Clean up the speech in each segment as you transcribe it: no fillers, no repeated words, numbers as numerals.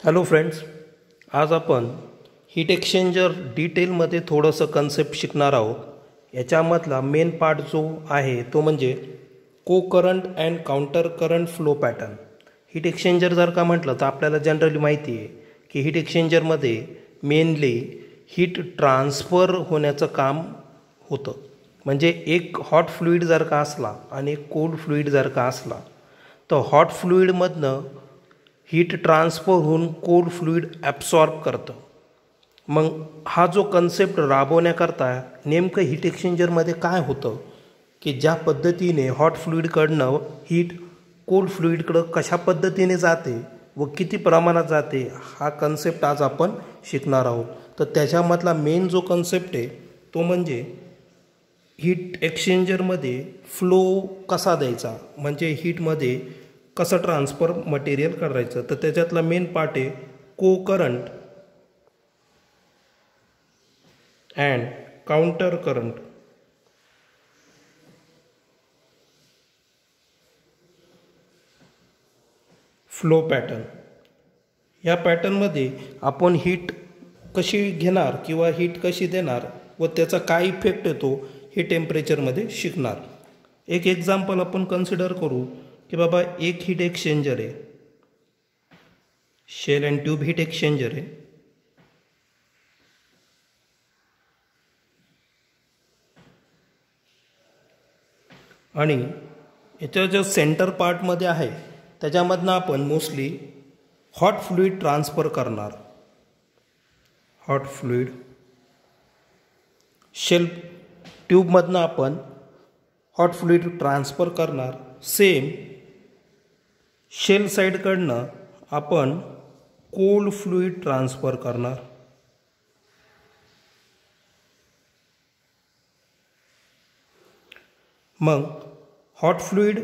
Hello friends, आज आपण heat exchanger डिटेलमध्ये थोडंसं कन्सेप्ट शिकणार आहोत. याच्यामधला मेन पार्ट जो आहे तो म्हणजे को current and counter current flow pattern. Heat exchanger जर का म्हटलं तर आपल्याला जनरली माहिती आहे की हीट एक्सचेंजरमध्ये मेनली हीट ट्रान्सफर होण्याचं काम होतं. म्हणजे एक हॉट फ्लुईड जर का असला आणि एक कोल्ड फ्लुईड जर का असला तर हॉट फ्लुईडमधनं हीट ट्रान्सफर होऊन कोल्ड फ्लुईड ॲब्सॉर्ब करतं. मग हा जो कन्सेप्ट राबवण्याकरता नेमकं हीट एक्सचेंजरमध्ये काय होतं की ज्या पद्धतीने हॉट फ्लुईडकडनं हीट कोल्ड फ्लुईडकडं कशा पद्धतीने जाते व किती प्रमाणात जाते हा कन्सेप्ट आज आपण शिकणार आहोत. तर त्याच्यामधला मेन जो कन्सेप्ट आहे तो म्हणजे हीट एक्सचेंजरमध्ये फ्लो कसा द्यायचा, म्हणजे हीटमध्ये कसं ट्रान्सफर मटेरियल करायचं. तर त्याच्यातला मेन पार्ट आहे को current and counter current flow pattern. या पॅटर्नमध्ये आपण हीट कशी घेणार किंवा हीट कशी देणार व त्याचा काय इफेक्ट येतो हे टेम्परेचरमध्ये शिकणार. एक एक्झाम्पल आपण कन्सिडर करू की बाबा एक हीट एक्सचेंजर आहे, shell and tube heat exchanger आहे. आणि याच्या जो सेंटर पार्टमध्ये आहे त्याच्यामधनं आपण मोस्टली हॉट फ्लुईड ट्रान्सफर करणार. हॉट फ्लुईड शेल ट्यूबमधनं आपण हॉट फ्लुईड ट्रान्सफर करणार. सेम शेल साईडकडनं आपण कोल्ड फ्लुईड ट्रान्सफर करणार. मग हॉट फ्लुईड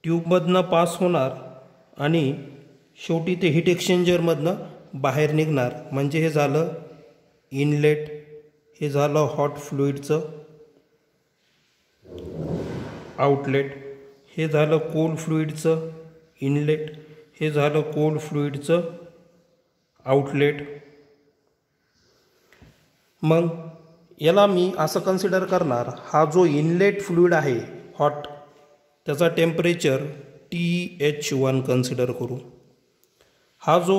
ट्यूबमधनं पास होणार आणि शेवटी ते हीट एक्सचेंजरमधनं बाहेर निघणार. म्हणजे हे झालं इनलेट, हे झालं हॉट फ्लुईडचं आउटलेट, हे झालं कोल्ड फ्लुईडचं इनलेट, हे झालं कोल्ड फ्लुईडचं आउटलेट. मग याला मी असं कन्सिडर करणार, हा जो इनलेट फ्लुईड आहे हॉट त्याचा टेम्परेचर TH1 कन्सिडर करू. हा जो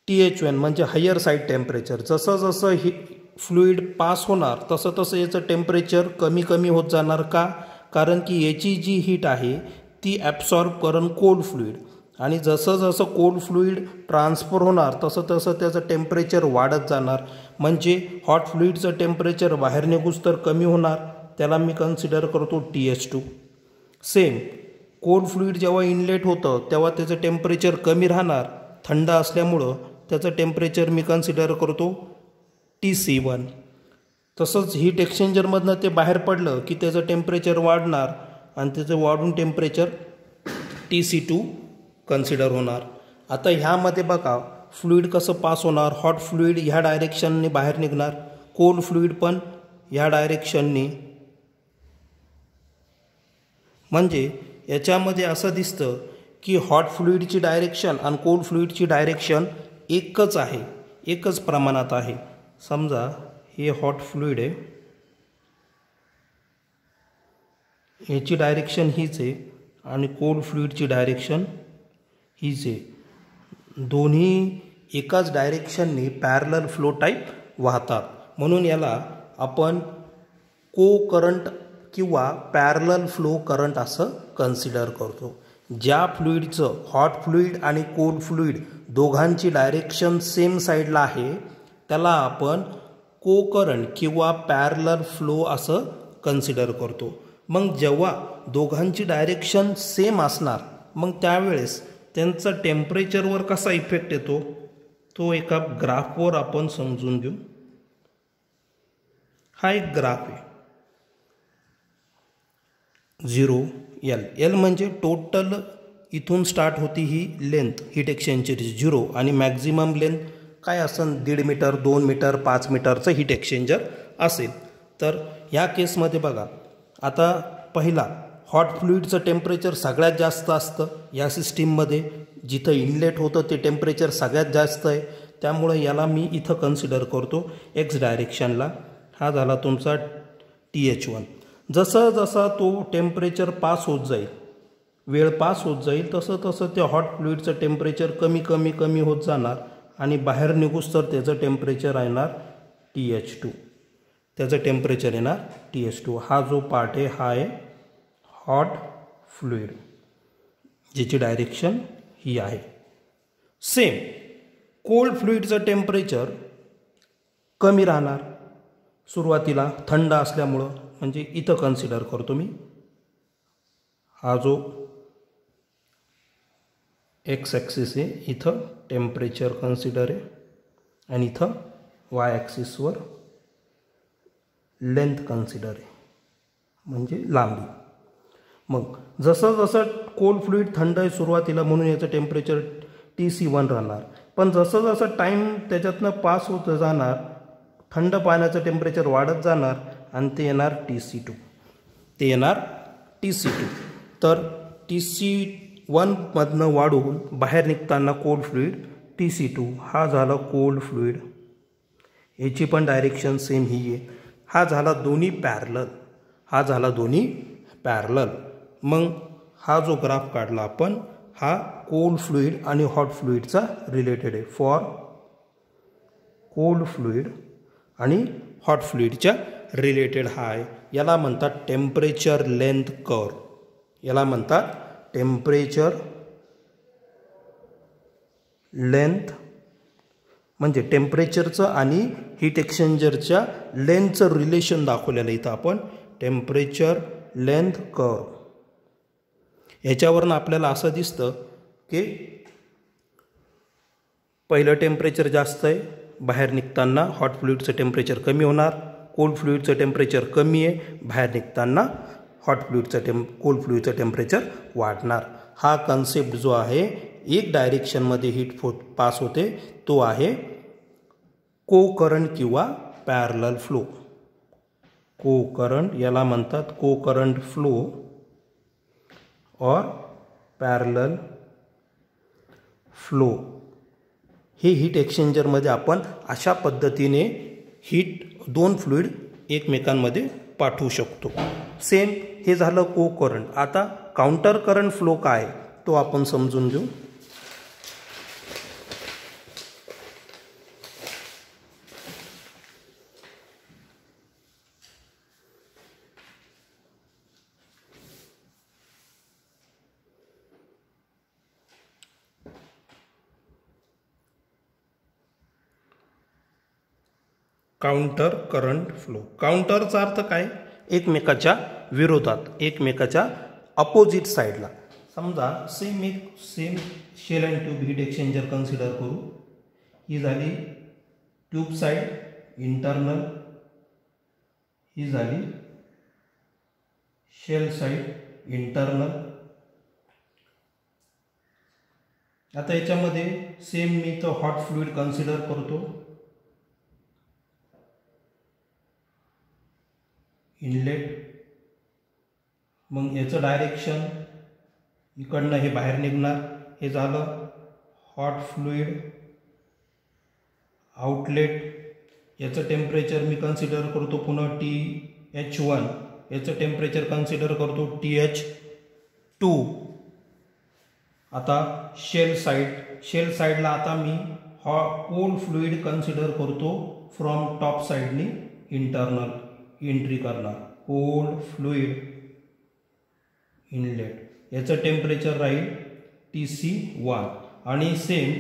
TH1 म्हणजे हायर साईड टेम्परेचर, जसं जसं ही फ्लुईड पास होणार तसं तसं याचं टेम्परेचर कमी कमी होत जाणार. का? कारण की याची जी हीट आहे ती ॲब्सॉर्ब करून कोल्ड फ्लुईड, आणि जसं जसं कोल्ड फ्लुईड ट्रान्सफर होणार तसं तसं त्याचं टेम्परेचर वाढत जाणार. म्हणजे हॉट फ्लुईडचं टेम्परेचर बाहेर निघूस तर कमी होणार, त्याला मी कन्सिडर करतो TH2. सेम कोल्ड फ्लुईड जेव्हा इनलेट होतं तेव्हा त्याचं टेम्परेचर कमी राहणार, थंड असल्यामुळं त्याचं टेम्परेचर मी कन्सिडर करतो TC1. तसंच हीट एक्सचेंजरमधनं ते बाहेर पडलं की त्याचं टेम्परेचर वाढणार आणि त्याचं वाढून टेम्परेचर TC2 कन्सिडर होणार. आता ह्यामध्ये बघा फ्लुईड कसं पास होणार. हॉट फ्लुईड ह्या डायरेक्शनने बाहेर निघणार, कोल्ड फ्लुईड पण ह्या डायरेक्शनने. म्हणजे याच्यामध्ये असं दिसतं की हॉट फ्लुईडची डायरेक्शन आणि कोल्ड फ्लुईडची डायरेक्शन एकच आहे, एकच प्रमाणात आहे. समजा हे हॉट फ्लुईड आहे, याची डायरेक्शन हीच आहे आणि कोल्ड फ्लुईडची डायरेक्शन हीच आहे. दोन्ही एकाच डायरेक्शनने पॅरलल फ्लो टाईप वाहतात. म्हणून याला आपण को करंट किंवा पॅरलल फ्लो करंट असं कन्सिडर करतो. ज्या फ्लुईडचं हॉट फ्लुईड आणि कोल्ड फ्लुईड दोघांची डायरेक्शन सेम साईडला आहे त्याला आपण को करंट किंवा पॅरलल फ्लो असं कन्सिडर करतो. मग जेव्हा दोघांची डायरेक्शन सेम असणार मग त्यावेळेस त्यांचा टेम्परेचरवर कसा इफेक्ट येतो तो एका ग्राफवर आपण समजून घेऊ. हा एक ग्राफ आहे 0L. L म्हणजे टोटल इथून स्टार्ट होती ही लेंथ हीट एक्सचेंजरची 0 आणि मॅक्झिमम लेंथ काय असेल 1.5 मीटर 2 मीटर 5 मीटरचं हीट एक्सचेंजर असेल. तर ह्या केसमध्ये बघा आता पहिला हॉट फ्लुईडचं टेम्परेचर सगळ्यात जास्त असतं या सिस्टीममध्ये. जिथं इनलेट होतं ते टेम्परेचर सगळ्यात जास्त आहे, त्यामुळे याला मी इथं कन्सिडर करतो एक्स डायरेक्शनला. हा झाला तुमचा TH1. जसं जसा तो टेम्परेचर पास होत जाईल, वेळ पास होत जाईल, तसं तसं ते हॉट फ्लुईडचं टेम्परेचर कमी कमी कमी होत जाणार आणि बाहेर निघूस तर त्याचं टेम्परेचर येणार TH2. त्याचं टेम्परेचर येणार TH2. हा जो पार्ट आहे हा आहे हॉट फ्लुईड, ज्याची डायरेक्शन ही आहे. सेम कोल्ड फ्लुईडचं टेम्परेचर कमी राहणार सुरुवातीला थंड असल्यामुळं, म्हणजे इथं कन्सिडर करतो मी. हा जो एक्स ॲक्सिस आहे इथं टेम्परेचर कन्सिडर आहे आणि इथं वाय ॲक्सिसवर लेंथ कन्सिडर आहे, म्हणजे लांबी. मग जसं जसं कोल्ड फ्लुईड थंड आहे सुरुवातीला म्हणून याचं टेम्परेचर TC1 राहणार. पण जसं जसं टाईम त्याच्यातनं पास होत जाणार थंड पाण्याचं टेम्परेचर वाढत जाणार आणि ते येणार TC2. ते येणार TC2. तर TC1मधनं वाढून बाहेर निघताना कोल्ड फ्लुईड TC2. हा झाला कोल्ड फ्लुईड. याची पण डायरेक्शन सेम ही आहे. हा झाला दोन्ही पॅरलल. हा झाला दोन्ही पॅरलल. मग हा जो ग्राफ काढला आपण हा कोल्ड फ्लुईड आणि हॉट फ्लुईडचा रिलेटेड आहे. फॉर कोल्ड फ्लुईड आणि हॉट फ्लुईडच्या रिलेटेड हा आहे. याला म्हणतात टेम्परेचर लेंथ कर्व. याला म्हणतात टेम्परेचर लेंथ, म्हणजे टेम्परेचरचं आणि हीट एक्सचेंजरच्या लेंथचं रिलेशन दाखवलेलं इथं आपण टेम्परेचर लेंथ कर्व. याच्यावरून आपल्याला असं दिसतं की पहिलं टेम्परेचर जास्त आहे, बाहेर निघताना हॉट फ्लुईडचं टेम्परेचर कमी होणार, कोल्ड फ्लुईडचं टेम्परेचर कमी आहे, बाहेर निघताना कोल्ड फ्लुईडचं टेम्परेचर वाढणार. हा कन्सेप्ट जो आहे एक डायरेक्शनमध्ये हीट पास होते तो आहे को करंट किंवा पॅरलल फ्लो. को करंट याला म्हणतात को करंट फ्लो और पॅरलल फ्लो. हे हीट एक्सचेंजरमध्ये आपण अशा पद्धतीने दोन फ्लुईड एकमेकांमध्ये पाठवू शकतो. सेम हे झालं को करंट. आता काउंटर करंट फ्लो काय तो आपण समजून घेऊ. Counter current flow. काउंटरचा अर्थ काय? एकमेकाच्या विरोधात, एकमेकाच्या अपोजिट साईडला. समजा same shell and tube heat exchanger consider करू. ही झाली ट्यूब साईड इंटरनल, ही झाली शेल साईड इंटरनल. आता याच्यामध्ये सेम मी तो हॉट फ्लुईड कन्सिडर करतो. इनलेट, मग याचं डायरेक्शन इकडनं हे बाहेर निघणार. हे झालं हॉट फ्लुईड. आउटलेट, याचं टेम्परेचर मी कन्सिडर करतो पुन्हा TH1. याचं टेम्परेचर कन्सिडर करतो TH2. आता शेल साईडला आता मी कोल्ड फ्लुईड कन्सिडर करतो फ्रॉम टॉप साईडनी इंटरनल एंट्री करणार. कोल्ड फ्लुईड इनलेट, याचं टेम्परेचर राहील TC1. आणि सेम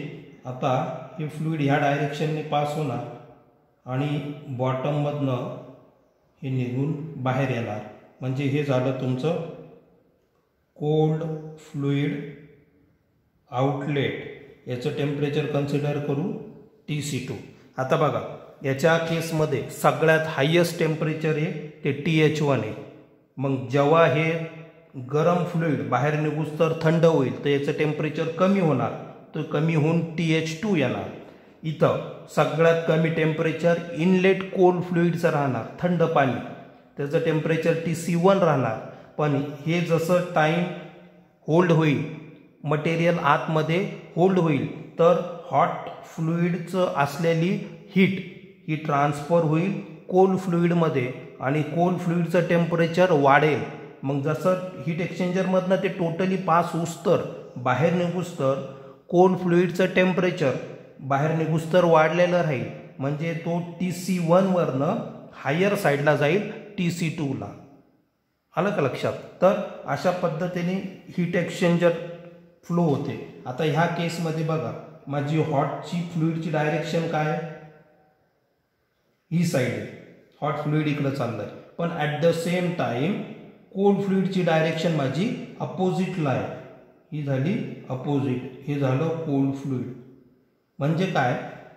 आता हे फ्लुईड ह्या डायरेक्शनने पास होणार आणि बॉटममधनं हे निघून बाहेर येणार. म्हणजे हे झालं तुमचं कोल्ड फ्लुईड आउटलेट. याचं टेम्परेचर कन्सिडर करू TC2. आता बघा याच्या केसमध्ये सगळ्यात हायेस्ट टेम्परेचर आहे ते TH1 आहे. मग जेव्हा हे गरम फ्लुईड बाहेर निघूस तर थंड होईल तर याचं टेम्परेचर कमी होणार, तर कमी होऊन TH2 येणार. इथं सगळ्यात कमी टेम्परेचर इनलेट कोल्ड फ्लुईडचं राहणार, थंड पाणी, त्याचं टेम्परेचर TC1 राहणार. पण हे जसं टाईम होल्ड होईल, मटेरियल आतमध्ये होल्ड होईल, तर हॉट फ्लुईडचं असलेली हीट ही ट्रान्सफर होईल कोल्ड फ्लुईडमध्ये आणि कोल्ड फ्लुईडचं टेम्परेचर वाढेल. मग जसं हीट एक्सचेंजरमधनं ते टोटली पास होऊस्तर बाहेर निघूस्तर कोल्ड फ्लुईडचं टेम्परेचर बाहेर निघूस्तर वाढलेलं राहील. म्हणजे तो TC1 वरनं हायर साईडला जाईल TC2ला. आलं का लक्षात? तर अशा पद्धतीने हीट एक्सचेंजर फ्लो होते. आता ह्या केसमध्ये बघा, माझी हॉटची फ्लुईडची डायरेक्शन काय आहे? ही साईड आहे. हॉट फ्लुईड इकडं चाललं आहे. पण at the same time cold फ्लुईडची डायरेक्शन माझी अपोजिटला आहे. ही झाली अपोजिट, हे झालं कोल्ड फ्लुईड. म्हणजे काय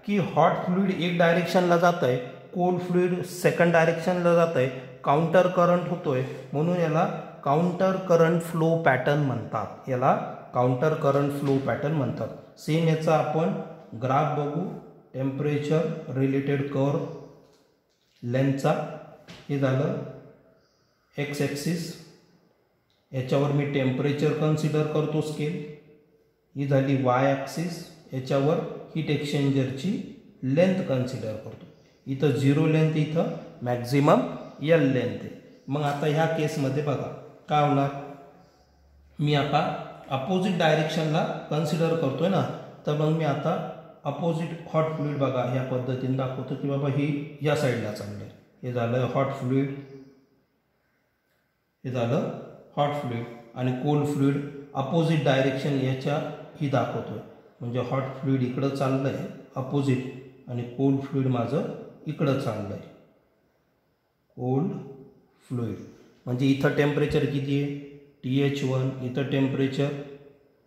की हॉट फ्लुईड एक डायरेक्शनला जात आहे, कोल्ड फ्लुईड सेकंड डायरेक्शनला जात आहे, काउंटर करंट होतोय, म्हणून याला काउंटर करंट फ्लो पॅटर्न म्हणतात. याला काउंटर करंट फ्लो पॅटर्न म्हणतात. सेम याचा आपण ग्राफ बघू. टेम्परेचर रिलेटेड कर्व लेंथचा. हे झालं एक्स ॲक्सिस, याच्यावर मी टेम्परेचर कन्सिडर करतो स्केल. ही झाली वाय ॲक्सिस, याच्यावर हीट एक्सचेंजरची लेंथ कन्सिडर करतो. इथं 0 लेंथ, इथं मॅक्झिमम L लेंथ आहे. मग आता ह्या केसमध्ये बघा काय होणार, मी आता अपोजिट डायरेक्शनला कन्सिडर करतोय ना, तर मग मी आता अपोजिट हॉट फ्लुईड बघा ह्या पद्धतीने दाखवतो की बाबा ही या साईडला चाललं आहे. हे झालं हॉट फ्लुईड, हे झालं हॉट फ्लुईड आणि कोल्ड फ्लुईड अपोजिट डायरेक्शन याच्या ही दाखवतोय. म्हणजे हॉट फ्लुईड इकडं चाललं आहे अपोजिट आणि कोल्ड फ्लुईड माझं इकडं चाललं आहे. कोल्ड फ्लुईड म्हणजे इथं टेम्परेचर किती आहे TH1, इथं टेम्परेचर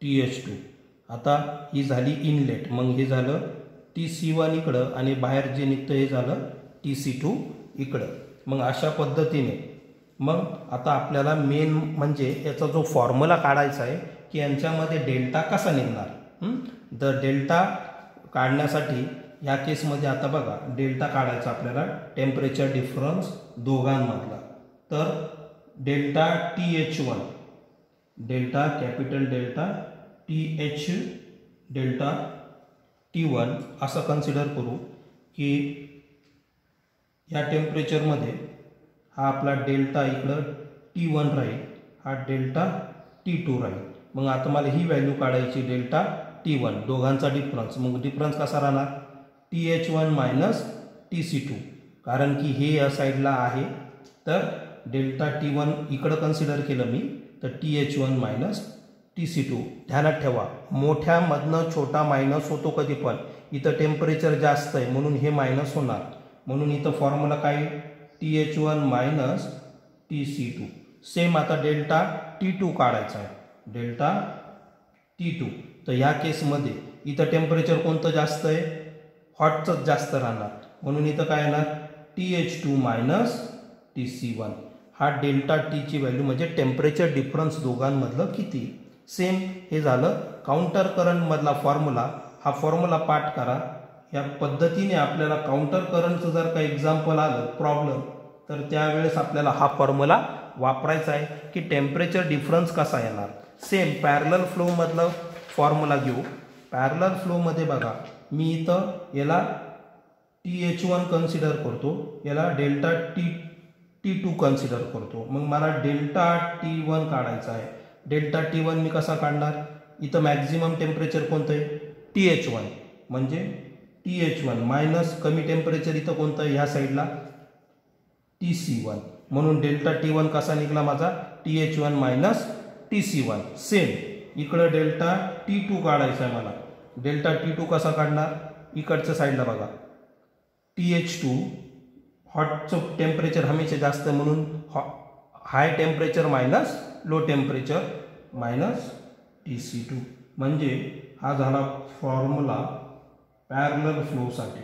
TH2. आता ही झाली इनलेट, मग हे झालं TC1 इकडं आणि बाहेर जे निघतं हे झालं TC2 इकडं. मग अशा पद्धतीने मग आता आपल्याला मेन म्हणजे याचा जो फॉर्म्युला काढायचा आहे की यांच्यामध्ये डेल्टा कसा निघणार. द डेल्टा काढण्यासाठी या केसमध्ये आता बघा डेल्टा काढायचा आपल्याला, टेम्परेचर डिफरन्स दोघांमधला. तर delta TH1, delta capital delta TH delta T1 असं कन्सिडर करू की या टेम्परेचरमध्ये हा आपला डेल्टा इकडं T1 राहील, हा डेल्टा T2 राहील. मग आता मला ही व्हॅल्यू काढायची डेल्टा T1, दोघांचा डिफरन्स. मग डिफरन्स कसा राहणार TH1 मायनस TC2, कारण की हे या साईडला आहे. तर डेल्टा T1 इकडं कन्सिडर केलं मी, तर TH1 मायनस TC2. ध्यानात ठेवा मोठ्यामधनं छोटा मायनस होतो कधी पण. इथं टेम्परेचर जास्त आहे म्हणून हे मायनस होणार, म्हणून इथं फॉर्म्युला काय TH1 मायनस TC2. सेम आता डेल्टा T2 काढायचा आहे, डेल्टा T2. तर या केसमध्ये इथं टेम्परेचर कोणतं जास्त आहे, हॉटचंच जास्त राहणार, म्हणून इथं काय येणार TH2 मायनस TC1. हा डेल्टा Tची व्हॅल्यू म्हणजे टेम्परेचर डिफरन्स दोघांमधलं किती. सेम हे झालं काउंटर करंटमधला फॉर्म्युला. हा फॉर्म्युला पाठ करा. या पद्धतीने आपल्याला काउंटर करंटचं जर का एक्झाम्पल आलं प्रॉब्लेम, तर त्यावेळेस आपल्याला हा फॉर्म्युला वापरायचा आहे की टेम्परेचर डिफरन्स कसा येणार. सेम पॅरलल फ्लोमधलं फॉर्म्युला घेऊ. पॅरलल फ्लोमध्ये बघा मी इथं याला TH1 कन्सिडर करतो, याला डेल्टा T2 कन्सिडर करतो. मग मला डेल्टा T1 काढायचा आहे. डेल्टा T1 मी कसा काढणार, इथं मॅक्झिमम टेम्परेचर कोणतं आहे TH1, म्हणजे TH1 मायनस कमी टेम्परेचर इथं कोणतं ह्या साईडला TC1, म्हणून डेल्टा T1 कसा निघाला माझा TH1 मायनस TC1. सेम इकडं डेल्टा T2 काढायचा आहे मला. डेल्टा T2 कसा काढणार, इकडच्या साईडला बघा TH2, हॉटचं टेम्परेचर हमेशा जास्त म्हणून high temperature minus low temperature minus TC2. म्हणजे हा झाला फॉर्म्युला पॅरलल फ्लोसाठी.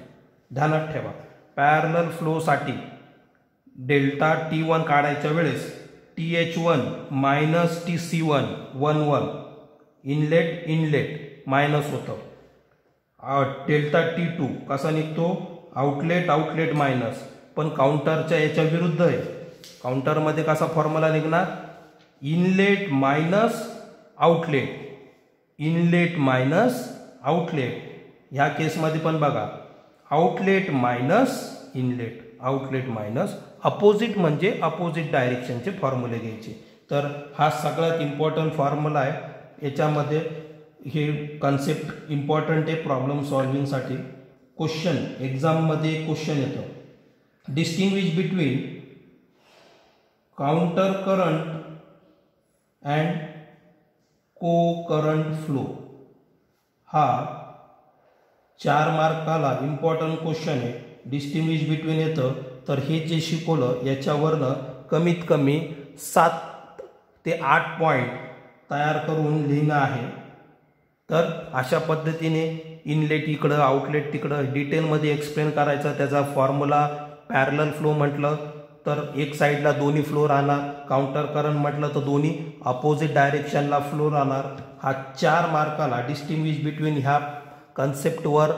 ध्यानात ठेवा पॅरलल फ्लोसाठी डेल्टा T1 काढायच्या वेळेस TH1 minus TC1 1 inlet minus होतं. डेल्टा T2 कसा निघतो आउटलेट मायनस, पण काउंटरच्या याच्या विरुद्ध आहे. काउंटरमध्ये कसा फॉर्म्युला निघणार inlet minus outlet, inlet minus outlet. ह्या केसमध्ये पण बघा outlet minus inlet, outlet minus opposite म्हणजे अपोजिट डायरेक्शनचे फॉर्म्युले घ्यायचे. तर हा सगळ्यात इम्पॉर्टंट फॉर्म्युला आहे. याच्यामध्ये हे कन्सेप्ट इम्पॉर्टंट आहे प्रॉब्लेम सॉल्विंगसाठी. क्वेश्चन एक्झाममध्ये क्वेश्चन येतो, distinguish between counter current and को करंट फ्लो. हा 4 मार्काला इम्पॉर्टंट क्वेश्चन आहे. डिस्टिंग्विश बिटवीन येतं, तर हे जे शिकवलं याच्यावरनं कमीत कमी 7 ते 8 पॉईंट तयार करून लिहिणं आहे. तर अशा पद्धतीने इनलेट इकडं आउटलेट तिकडं डिटेलमध्ये एक्सप्लेन करायचं. त्याचा फॉर्म्युला पॅरलल फ्लो म्हटलं तर एक साईडला दोन्ही फ्लो राहणार, काउंटर करंट म्हटलं तर दोन्ही अपोजिट डायरेक्शनला फ्लो राहणार. हा 4 मार्काला डिस्टिंग्विश बिटवीन ह्या कन्सेप्टवर